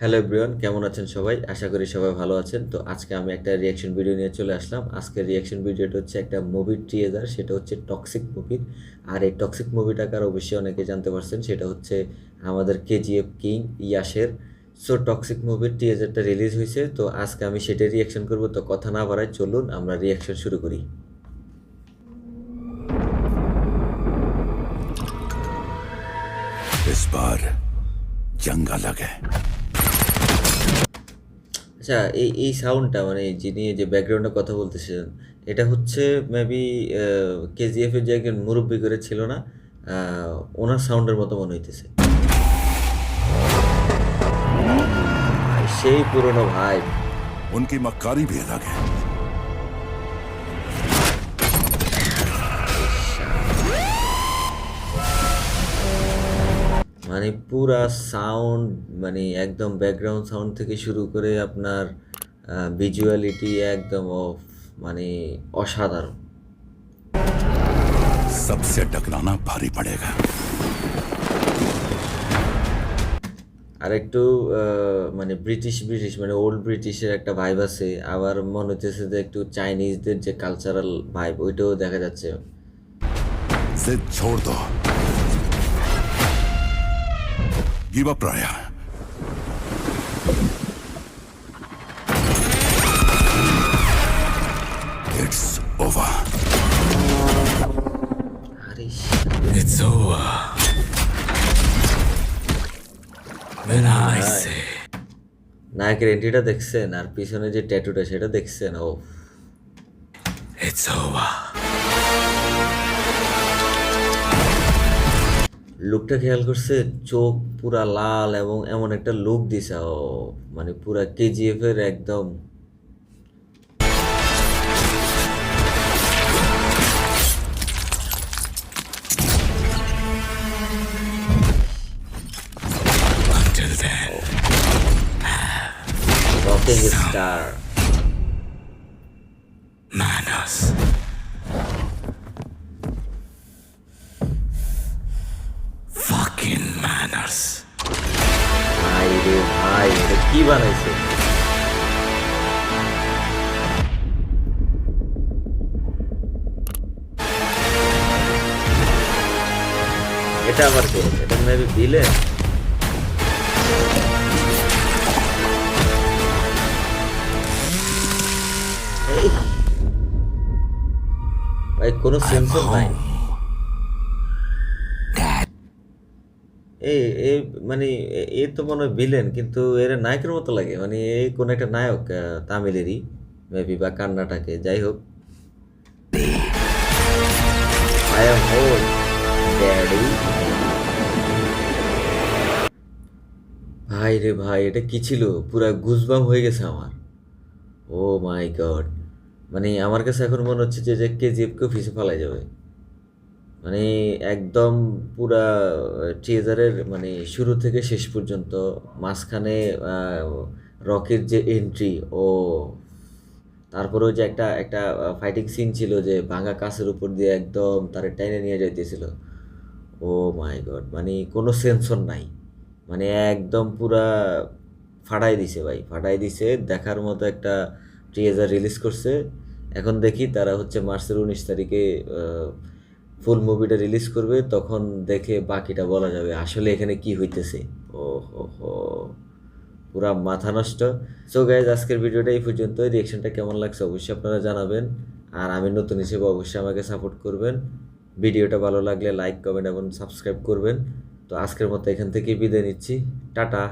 Hello everyone, কেমন আছেন সবাই? আশা করি সবাই ভালো আছেন। তো আজকে আমি একটা রিঅ্যাকশন ভিডিও নিয়ে চলে আসলাম। আজকের রিঅ্যাকশন ভিডিওটা হচ্ছে একটা মুভির ট্রেলার, সেটা হচ্ছে টক্সিক মুভির। আর এই টক্সিক মুভিটা কার অবশ্যই অনেকে জানতে পারছেন, সেটা হচ্ছে আমাদের কেজিএফ কিং ইয়াসের। সো টক্সিক মুভির ট্রেলারটা রিলিজ হয়েছে, তো আজকে আমি সেটাই রিঅ্যাকশন করব। তো কথা না বাড়াই, চলুন আমরা রিঅ্যাকশন শুরু করি। इस बार जंग अलग है। আচ্ছা, এই সাউন্ডটা মানে যিনি যে ব্যাকগ্রাউন্ডে কথা বলতেছেন, এটা হচ্ছে মেবি কেজিএফ এর যে একজন মুরব্বী করে ছিল না, ওনার সাউন্ডের মতো মনে হইতেছে। সেই পুরনো ভাই। उनकी मक्कारी भी अलग है। মানে পুরা সাউন্ড, মানে একদম ব্যাকগ্রাউন্ড সাউন্ড থেকে শুরু করে আপনার ভিজুয়ালিটি একদম অফ, মানে অসাধারণ। सबसे टकराना भारी पड़ेगा। আর একটু মানে ব্রিটিশ ব্রিটিশ মানে ওল্ড ব্রিটিশের একটা ভাইব আছে, আবার মনে হচ্ছে যে একটু চাইনিজদের যে কালচারাল ভাইব ওইটাও দেখা যাচ্ছে। जिद छोड़ दो। Give up Raya. It's over. আরে It's over. When I say নায়কের এন্ট্রিটা দেখছেন, আর পিছনে যে ট্যাটুটা সেটা দেখছেন। ও it's over. লুকটা খেয়াল করছে, চোখ পুরা লাল এবং এমন একটা লুক দিছে। ও মানে পুরা কেজিএফ এর একদম। Until then, rocking star. manners. Fucking manners. ভাই রে ভাই, এটা কি বানাইছে? এটা আবার কে? এটা মেবি ভিলেন। ভাই কোনো সেন্সর নাই। এই এই মানে এ তো মনে হয় ভিলেন, কিন্তু এর নায়কের মতো লাগে। মানে এই কোন একটা নায়ক, তামিলেরই মেবি বা কর্ণাটকে, যাই হোক। I am home daddy. ভাই রে ভাই, এটা কি ছিল? পুরা গুজবাম হয়ে গেছে আমার। ও মাই গড, মানে আমার কাছে এখন মনে হচ্ছে যে কেজিএফকেও ফিসে ফেলা যাবে। মানে একদম পুরা ট্রেজারের মানে শুরু থেকে শেষ পর্যন্ত, মাঝখানে রকের যে এন্ট্রি, ও তারপরেও যে একটা একটা ফাইটিং সিন ছিল যে ভাঙা কাছের উপর দিয়ে একদম তারে টেনে নিয়ে যাইতেছিল। ও মাই গড, মানে কোনো সেন্সর নাই, মানে একদম পুরা ফাটাই দিছে ভাই, ফাটাই দিছে। দেখার মতো একটা ট্রেজার রিলিজ করছে। এখন দেখি তারা হচ্ছে মার্চের 19 তারিখে ফুল মুভিটা রিলিজ করবে, তখন দেখে বাকিটা বলা যাবে আসলে এখানে কি হইতেছে। ও হো হো, পুরা মাথা নষ্ট। সো গাইজ, আজকের ভিডিওটা এই পর্যন্ত। রিয়েকশনটা কেমন লাগছে অবশ্যই আপনারা জানাবেন, আর আমি নতুন হিসেবে অবশ্যই আমাকে সাপোর্ট করবেন। ভিডিওটা ভালো লাগলে লাইক, কমেন্ট এবং সাবস্ক্রাইব করবেন। তো আজকের মতো এখান থেকে বিদায় নিচ্ছি। টাটা।